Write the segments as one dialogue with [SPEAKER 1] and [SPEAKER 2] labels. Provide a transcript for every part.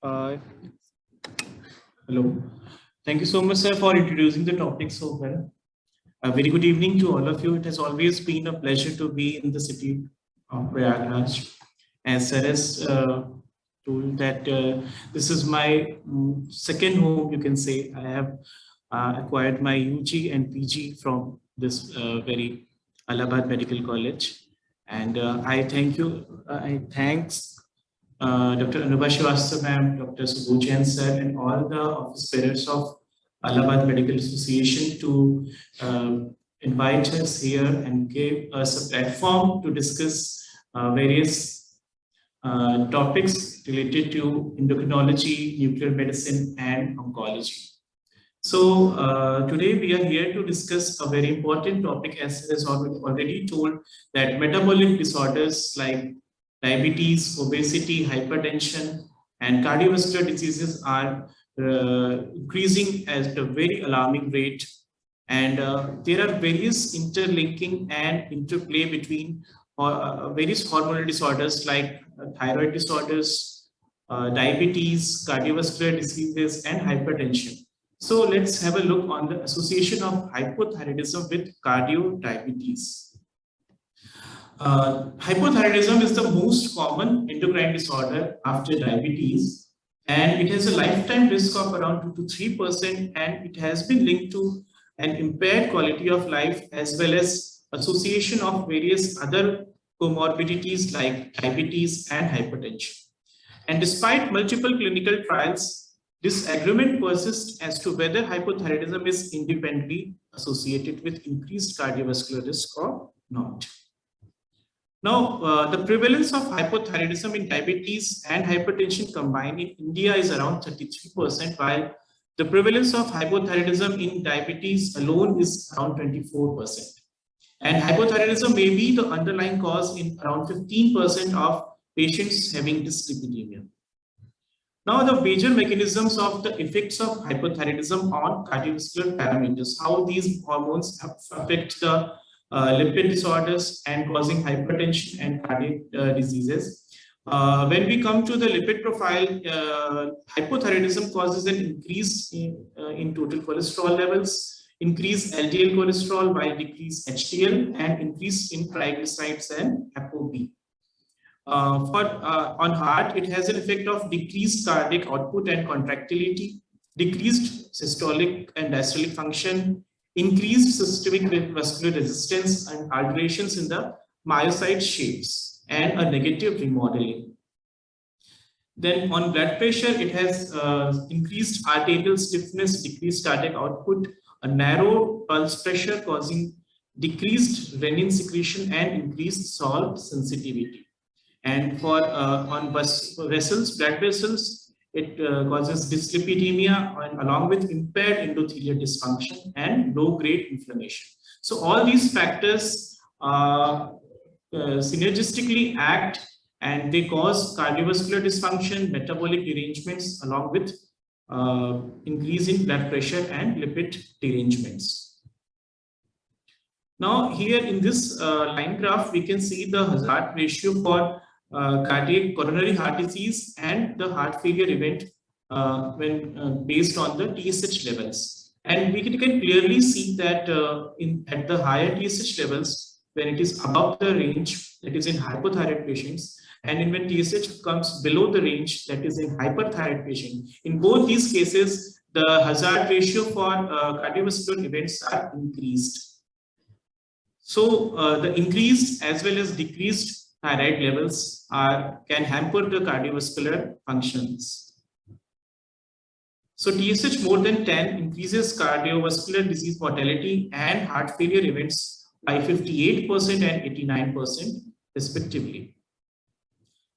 [SPEAKER 1] Uh, Hello. Thank you so much, sir, for introducing the topic so well. A very good evening to all of you. It has always been a pleasure to be in the city of Prayagraj. As sir has told that this is my second home, you can say. I have acquired my UG and PG from this very Allahabad Medical College. And I thank you. I thanks Dr. Anubha Srivastava ma'am, Dr. Subhu sir, and all the office bearers of Allahabad Medical Association to invite us here and give us a platform to discuss various topics related to endocrinology, nuclear medicine, and oncology. So today we are here to discuss a very important topic, as is already told, that metabolic disorders like diabetes, obesity, hypertension, and cardiovascular diseases are increasing at a very alarming rate. And there are various interlinking and interplay between various hormonal disorders like thyroid disorders, diabetes, cardiovascular diseases, and hypertension. So let's have a look on the association of hypothyroidism with cardio-diabetes. Hypothyroidism is the most common endocrine disorder after diabetes, and it has a lifetime risk of around 2 to 3%, and it has been linked to an impaired quality of life as well as association of various other comorbidities like diabetes and hypertension. And despite multiple clinical trials, disagreement persists as to whether hypothyroidism is independently associated with increased cardiovascular risk or not. Now, the prevalence of hypothyroidism in diabetes and hypertension combined in India is around 33%, while the prevalence of hypothyroidism in diabetes alone is around 24%. And hypothyroidism may be the underlying cause in around 15% of patients having dyslipidemia. Now, the major mechanisms of the effects of hypothyroidism on cardiovascular parameters, how these hormones affect the lipid disorders and causing hypertension and cardiac diseases. When we come to the lipid profile, hypothyroidism causes an increase in total cholesterol levels, increase LDL cholesterol while decrease HDL, and increase in triglycerides and ApoB. On heart, it has an effect of decreased cardiac output and contractility, decreased systolic and diastolic function, increased systemic vascular resistance, and alterations in the myocyte shapes, and a negative remodeling. Then on blood pressure, it has increased arterial stiffness, decreased cardiac output, a narrow pulse pressure causing decreased renin secretion and increased salt sensitivity. And for on vessels, blood vessels, it causes dyslipidemia and along with impaired endothelial dysfunction and low-grade inflammation. So all these factors synergistically act and they cause cardiovascular dysfunction, metabolic derangements, along with increase in blood pressure and lipid derangements. Now here in this line graph, we can see the hazard ratio for cardiac coronary heart disease and the heart failure event when based on the TSH levels. And we can clearly see that at the higher TSH levels, when it is above the range, that is in hypothyroid patients, and when TSH comes below the range, that is in hyperthyroid patient. In both these cases, the hazard ratio for cardiovascular events are increased. So the increased as well as decreased thyroid levels can hamper the cardiovascular functions. So TSH more than 10 increases cardiovascular disease mortality and heart failure events by 58% and 89% respectively.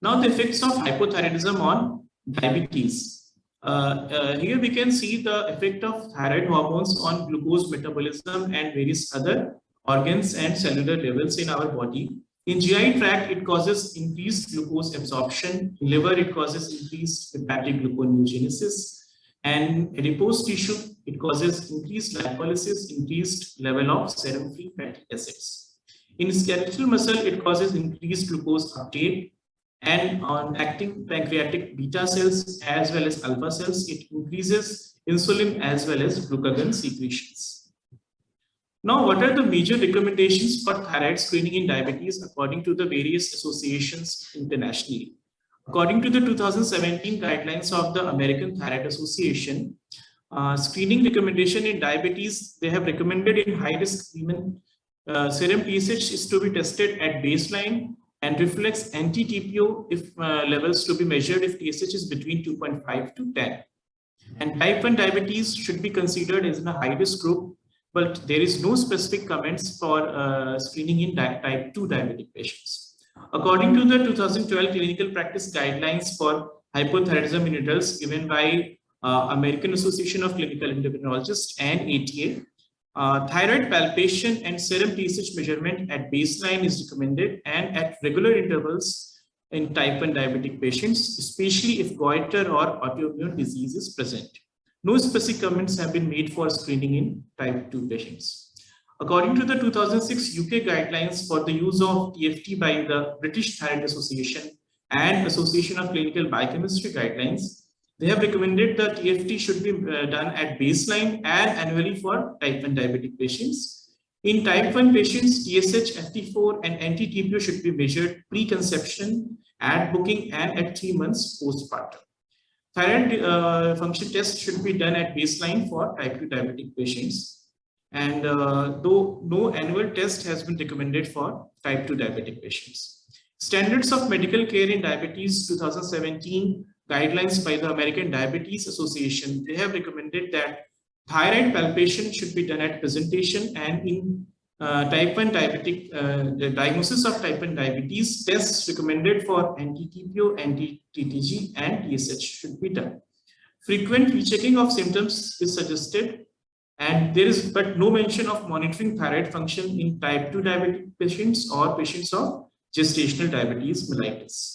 [SPEAKER 1] Now the effects of hypothyroidism on diabetes. Here we can see the effect of thyroid hormones on glucose metabolism and various other organs and cellular levels in our body. In GI tract, it causes increased glucose absorption. In liver, it causes increased hepatic gluconeogenesis. And adipose tissue, it causes increased lipolysis, increased level of serum-free fatty acids. In skeletal muscle, it causes increased glucose uptake. And on acting pancreatic beta cells as well as alpha cells, it increases insulin as well as glucagon secretions. Now, what are the major recommendations for thyroid screening in diabetes according to the various associations internationally? According to the 2017 guidelines of the American Thyroid Association, screening recommendation in diabetes, they have recommended in high-risk women, serum TSH is to be tested at baseline and reflex anti-TPO if levels to be measured if TSH is between 2.5 to 10. And type 1 diabetes should be considered as in a high-risk group, but there is no specific comments for screening in type 2 diabetic patients. According to the 2012 clinical practice guidelines for hypothyroidism in adults given by American Association of Clinical Endocrinologists and ATA, thyroid palpation and serum TSH measurement at baseline is recommended and at regular intervals in type 1 diabetic patients, especially if goiter or autoimmune disease is present. No specific comments have been made for screening in type 2 patients. According to the 2006 UK guidelines for the use of TFT by the British Thyroid Association and Association of Clinical Biochemistry guidelines, they have recommended that TFT should be done at baseline and annually for type 1 diabetic patients. In type 1 patients, TSH, FT4 and anti-TPO should be measured pre-conception, at booking and at 3 months postpartum. Thyroid function test should be done at baseline for type 2 diabetic patients. And though no annual test has been recommended for type 2 diabetic patients. Standards of medical care in diabetes 2017 guidelines by the American Diabetes Association, they have recommended that thyroid palpation should be done at presentation, and in type 1 diabetic, the diagnosis of type 1 diabetes, tests recommended for anti-TPO, anti-TTG and TSH should be done. Frequent rechecking of symptoms is suggested, and there is but no mention of monitoring thyroid function in type 2 diabetic patients or patients of gestational diabetes mellitus.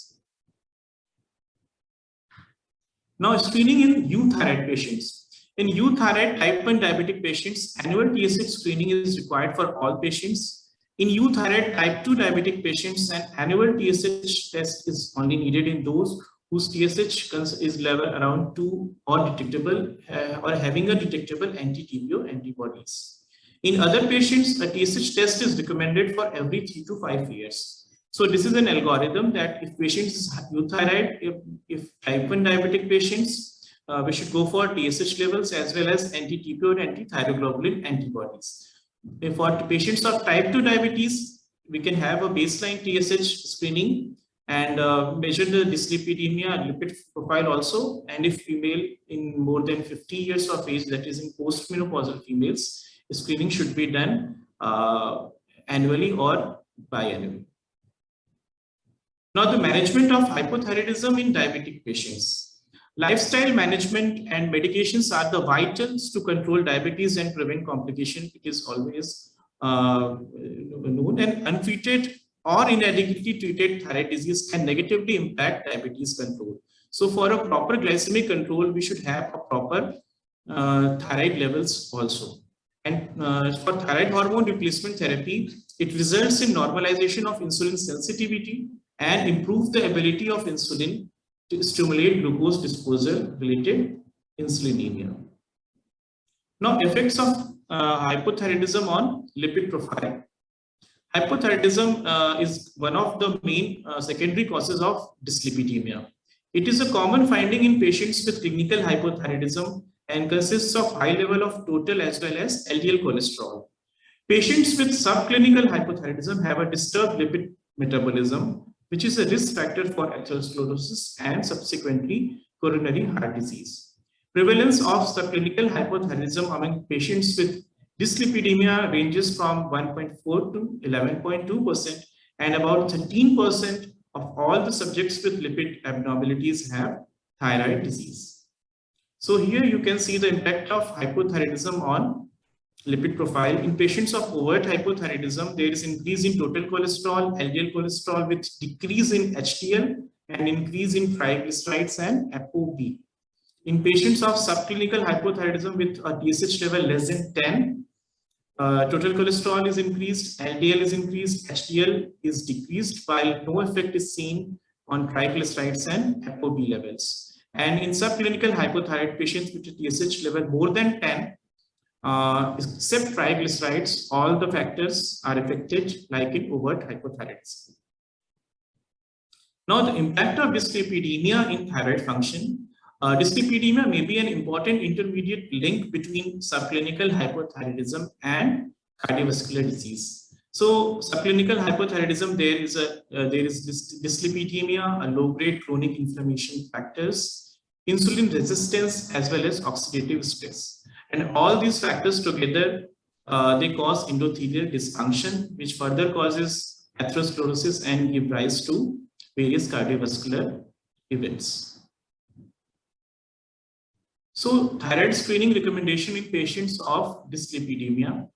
[SPEAKER 1] Now, screening in euthyroid patients. In euthyroid type 1 diabetic patients, annual TSH screening is required for all patients. In euthyroid type 2 diabetic patients, an annual TSH test is only needed in those whose TSH is level around 2 or detectable or having a detectable anti-TPO antibodies. In other patients, a TSH test is recommended for every 3 to 5 years. So this is an algorithm that if patients is euthyroid, if type 1 diabetic patients, we should go for TSH levels as well as anti-TPO and anti-thyroglobulin antibodies. If for patients of type 2 diabetes, we can have a baseline TSH screening and measure the dyslipidemia and lipid profile also. And if female in more than 50 years of age, that is in postmenopausal females, screening should be done annually or biannually. Now, the management of hypothyroidism in diabetic patients. Lifestyle management and medications are the vitals to control diabetes and prevent complication. It is always known, and untreated or inadequately treated thyroid disease can negatively impact diabetes control. So for a proper glycemic control, we should have a proper thyroid levels also. And for thyroid hormone replacement therapy, it results in normalization of insulin sensitivity and improve the ability of insulin to stimulate glucose disposal related insulinemia. Now, effects of hypothyroidism on lipid profile. Hypothyroidism is one of the main secondary causes of dyslipidemia. It is a common finding in patients with clinical hypothyroidism and consists of high level of total as well as LDL cholesterol. Patients with subclinical hypothyroidism have a disturbed lipid metabolism, which is a risk factor for atherosclerosis and subsequently coronary heart disease. Prevalence of subclinical hypothyroidism among patients with dyslipidemia ranges from 1.4 to 11.2%, and about 13% of all the subjects with lipid abnormalities have thyroid disease. So here you can see the impact of hypothyroidism on lipid profile. In patients of overt hypothyroidism, there is increase in total cholesterol, LDL cholesterol with decrease in HDL and increase in triglycerides and ApoB. In patients of subclinical hypothyroidism with a TSH level less than 10, total cholesterol is increased, LDL is increased, HDL is decreased, while no effect is seen on triglycerides and ApoB levels. And in subclinical hypothyroid patients with a TSH level more than 10, except triglycerides, all the factors are affected like in overt hypothyroidism. Now, the impact of dyslipidemia in thyroid function. Dyslipidemia may be an important intermediate link between subclinical hypothyroidism and cardiovascular disease. So, subclinical hypothyroidism, there is dyslipidemia, a low-grade chronic inflammation factors, insulin resistance, as well as oxidative stress. And all these factors together, they cause endothelial dysfunction, which further causes atherosclerosis and give rise to various cardiovascular events. So, thyroid screening recommendation in patients of dyslipidemia.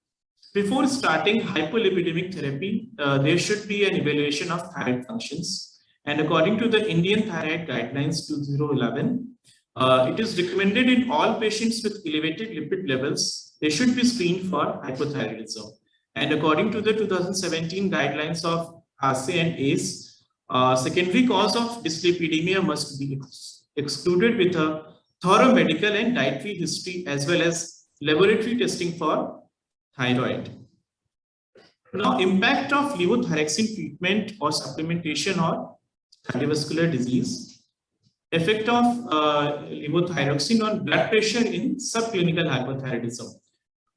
[SPEAKER 1] Before starting hypolipidemic therapy, there should be an evaluation of thyroid functions. And according to the Indian Thyroid Guidelines 2011, it is recommended in all patients with elevated lipid levels, they should be screened for hypothyroidism. And according to the 2017 guidelines of ASE and ACE, secondary cause of dyslipidemia must be excluded with a thorough medical and dietary history as well as laboratory testing for thyroid. Now, impact of levothyroxine treatment or supplementation or cardiovascular disease. Effect of levothyroxine on blood pressure in subclinical hypothyroidism.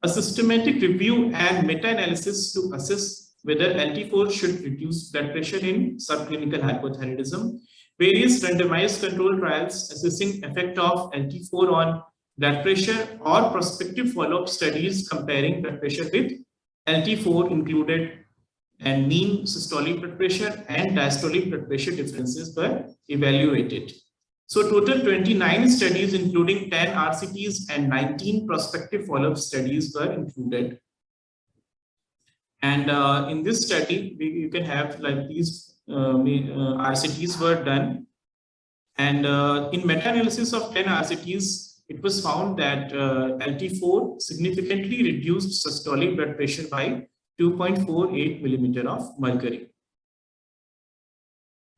[SPEAKER 1] A systematic review and meta-analysis to assess whether LT4 should reduce blood pressure in subclinical hypothyroidism. Various randomized control trials assessing effect of LT4 on blood pressure or prospective follow-up studies comparing blood pressure with LT4 included, and mean systolic blood pressure and diastolic blood pressure differences were evaluated. So total 29 studies including 10 RCTs and 19 prospective follow-up studies were included. And in this study, you can have like these RCTs were done. And in meta-analysis of 10 RCTs, it was found that LT4 significantly reduced systolic blood pressure by 2.48 millimeter of mercury.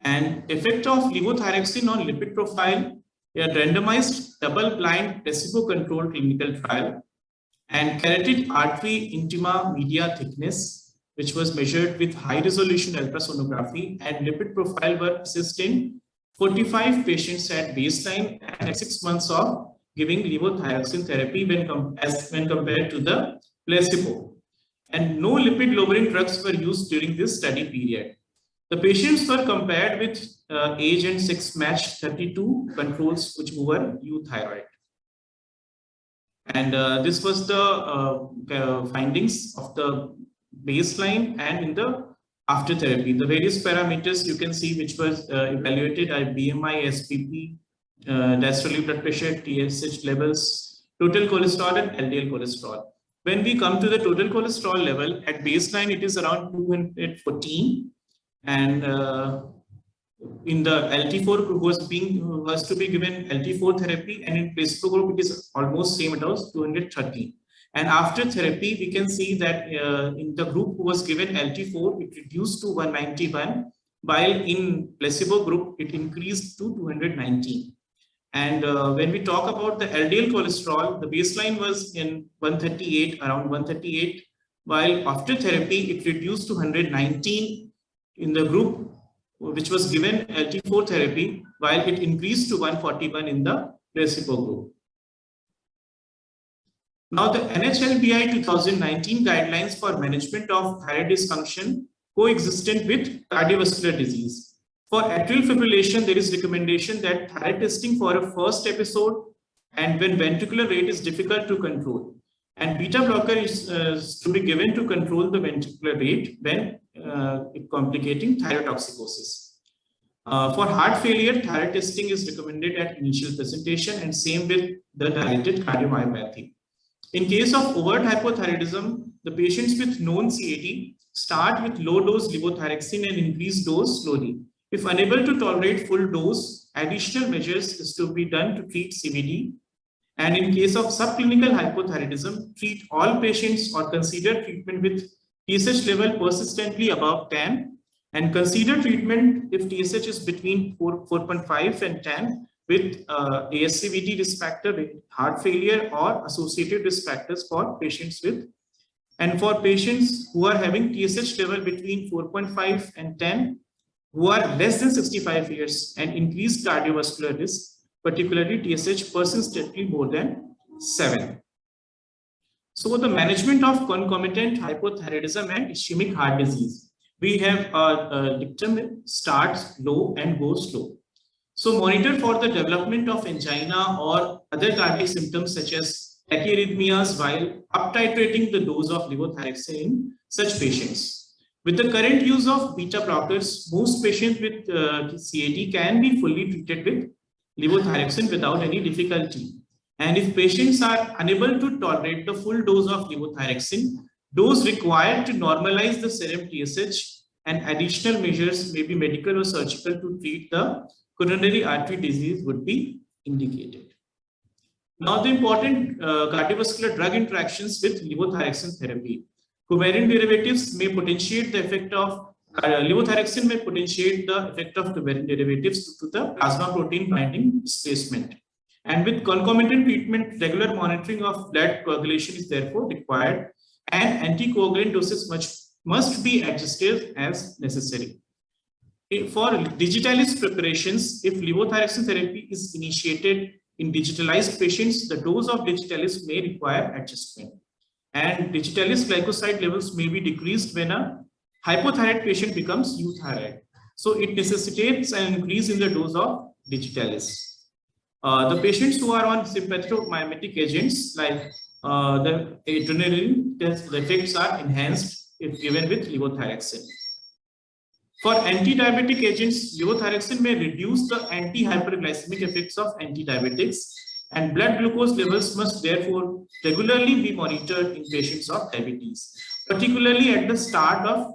[SPEAKER 1] And effect of levothyroxine on lipid profile, a randomized double-blind placebo-controlled clinical trial, and carotid artery intima media thickness, which was measured with high-resolution ultrasonography, and lipid profile were assessed in 45 patients at baseline and at 6 months of giving levothyroxine therapy when compared to the placebo. And no lipid-lowering drugs were used during this study period. The patients were compared with age and sex matched 32 controls which were euthyroid. And this was the findings of the baseline and in the after therapy. The various parameters you can see which was evaluated are BMI, SPP, diastolic blood pressure, TSH levels, total cholesterol and LDL cholesterol. When we come to the total cholesterol level, at baseline it is around 214. And in the LT4 group was to be given LT4 therapy, and in placebo group it is almost same, it was 213. And after therapy, we can see that in the group who was given LT4, it reduced to 191, while in placebo group it increased to 219. And when we talk about the LDL cholesterol, the baseline was in 138, around 138, while after therapy it reduced to 119 in the group which was given LT4 therapy, while it increased to 141 in the placebo group. Now, the NHLBI 2019 guidelines for management of thyroid dysfunction coexistent with cardiovascular disease. For atrial fibrillation, there is recommendation that thyroid testing for a first episode and when ventricular rate is difficult to control. And beta blocker is to be given to control the ventricular rate when complicating thyrotoxicosis. For heart failure, thyroid testing is recommended at initial presentation, and same with the dilated cardiomyopathy. In case of overt hypothyroidism, the patients with known CAD start with low dose levothyroxine and increase dose slowly. If unable to tolerate full dose, additional measures is to be done to treat CVD. And in case of subclinical hypothyroidism, treat all patients or consider treatment with TSH level persistently above 10 And consider treatment if TSH is between 4.5 and 10 with ASCVD risk factor, with heart failure or associated risk factors for patients with. And for patients who are having TSH level between 4.5 and 10, who are less than 65 years and increased cardiovascular risk, particularly TSH persistently more than 7. So the management of concomitant hypothyroidism and ischemic heart disease. We have a dictum starts low and goes slow. So monitor for the development of angina or other cardiac symptoms such as tachyarrhythmias while up-titrating the dose of levothyroxine in such patients. With the current use of beta blockers, most patients with CAD can be fully treated with levothyroxine without any difficulty. And if patients are unable to tolerate the full dose of levothyroxine, dose required to normalize the serum TSH and additional measures, maybe medical or surgical, to treat the coronary artery disease would be indicated. Now, the important cardiovascular drug interactions with levothyroxine therapy. Covalent derivatives may potentiate the effect of levothyroxine may potentiate the effect of covalent derivatives due to the plasma protein binding displacement. And with concomitant treatment, regular monitoring of blood coagulation is therefore required, and anticoagulant doses must be adjusted as necessary. For digitalis preparations, if levothyroxine therapy is initiated in digitalized patients, the dose of digitalis may require adjustment. And digitalis glycoside levels may be decreased when a hypothyroid patient becomes euthyroid. So it necessitates an increase in the dose of digitalis. The patients who are on sympathomimetic agents like the adrenaline, the effects are enhanced if given with levothyroxine. For anti-diabetic agents, levothyroxine may reduce the anti-hyperglycemic effects of antidiabetics, and blood glucose levels must therefore regularly be monitored in patients of diabetes, particularly at the start of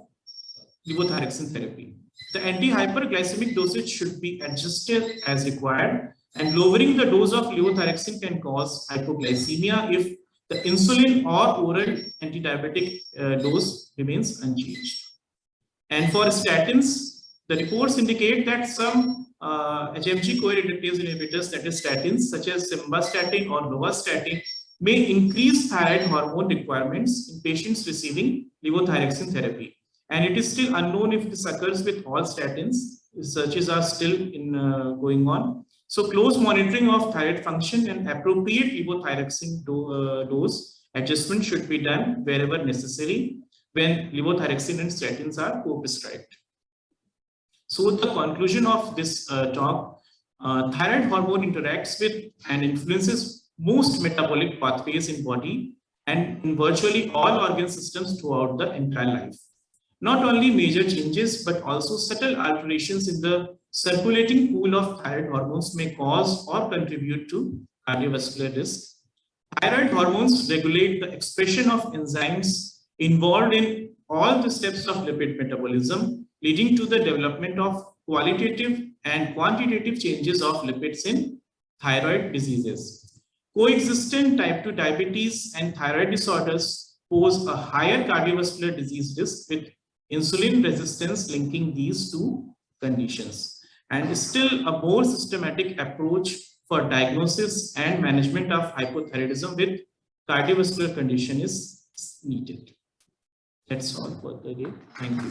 [SPEAKER 1] levothyroxine therapy. The anti-hyperglycemic dosage should be adjusted as required, and lowering the dose of levothyroxine can cause hypoglycemia if the insulin or oral antidiabetic dose remains unchanged. And for statins, the reports indicate that some HMG-CoA reductase inhibitors, that is statins, such as simvastatin or lovastatin, may increase thyroid hormone requirements in patients receiving levothyroxine therapy. And it is still unknown if this occurs with all statins. Researches are still going on. So close monitoring of thyroid function and appropriate levothyroxine dose adjustment should be done wherever necessary when levothyroxine and statins are co-prescribed. So the conclusion of this talk, thyroid hormone interacts with and influences most metabolic pathways in body and in virtually all organ systems throughout the entire life. Not only major changes, but also subtle alterations in the circulating pool of thyroid hormones may cause or contribute to cardiovascular risk. Thyroid hormones regulate the expression of enzymes involved in all the steps of lipid metabolism, leading to the development of qualitative and quantitative changes of lipids in thyroid diseases. Coexistent type 2 diabetes and thyroid disorders pose a higher cardiovascular disease risk, with insulin resistance linking these two conditions. And still a more systematic approach for diagnosis and management of hypothyroidism with cardiovascular condition is needed. That's all for the day. Thank you.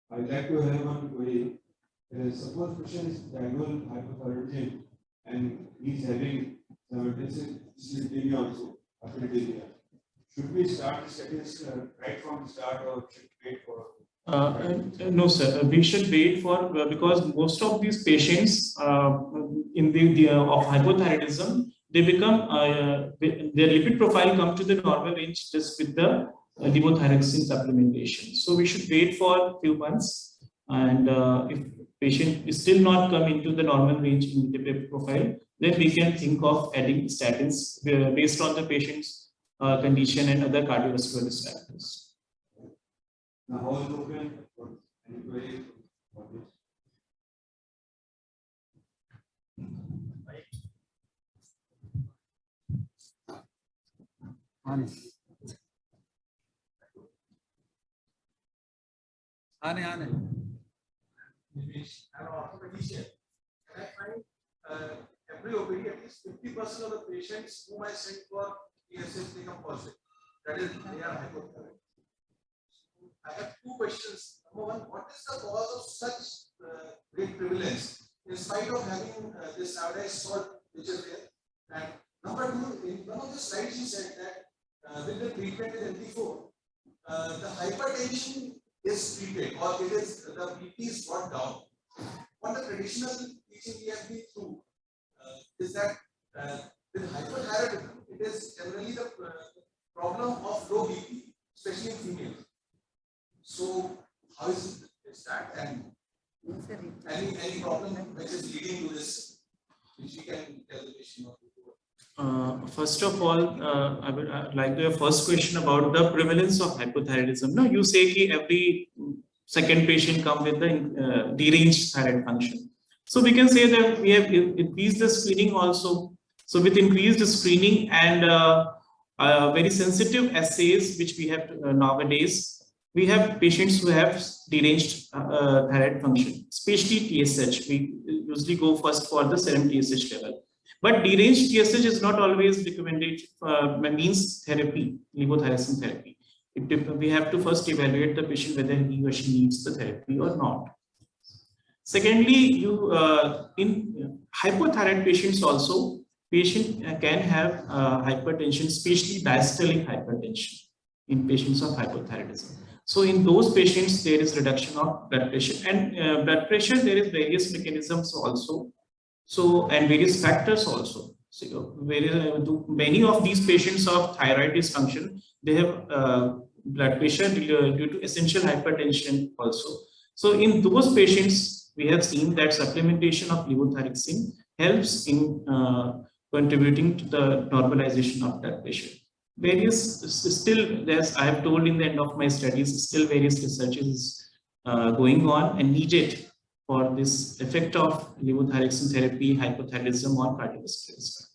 [SPEAKER 2] I'd like to have one query. Suppose patient is diagnosed hypothyroidism and he's having dyslipidemia also, hyperlipidemia. Should we start the statins right from the start, or should we wait for?
[SPEAKER 1] No, sir. We should wait for because most of these patients in the of hypothyroidism, they become their lipid profile come to the normal range just with the levothyroxine supplementation. So we should wait for a few months, and if patient is still not come into the normal range in the lipid profile, then we can think of adding statins based on the patient's condition and other cardiovascular risk factors.
[SPEAKER 2] Now, how is open for any query for this?
[SPEAKER 3] I'm an
[SPEAKER 4] orthopedician, and I find every OPD at least 50% of the patients whom I send for ESS they come positive. That is, they are hypothyroid. I have two questions. Number one, what is the cause of such great prevalence in spite of having this iodized salt which is there? And number two, in one of the slides you said that with the treatment with MT4, the hypertension is treated or it is the BP is brought down. What the traditional teaching we have been through is that with hyperthyroidism, it is generally the problem of low BP, especially in females. So, how is that? And any problem which is leading to this, which we can tell the patient of?
[SPEAKER 1] First of all, I would like to your first question about the prevalence of hypothyroidism. No, you say that every second patient come with the deranged thyroid function. So we can say that we have increased the screening also. So with increased screening and very sensitive assays which we have nowadays, we have patients who have deranged thyroid function, especially TSH. We usually go first for the serum TSH level. But deranged TSH is not always recommended, means therapy, levothyroxine therapy. We have to first evaluate the patient whether he or she needs the therapy or not. Secondly, in hypothyroid patients also, patient can have hypertension, especially diastolic hypertension in patients of hypothyroidism. So in those patients, there is reduction of blood pressure, and blood pressure, there is various mechanisms also. So, and various factors also. So, many of these patients of thyroid dysfunction, they have blood pressure due to essential hypertension also. So, in those patients, we have seen that supplementation of levothyroxine helps in contributing to the normalization of blood pressure. Still, as I have told in the end of my studies, still various research is going on and needed for this effect of levothyroxine therapy, hypothyroidism or cardiovascular.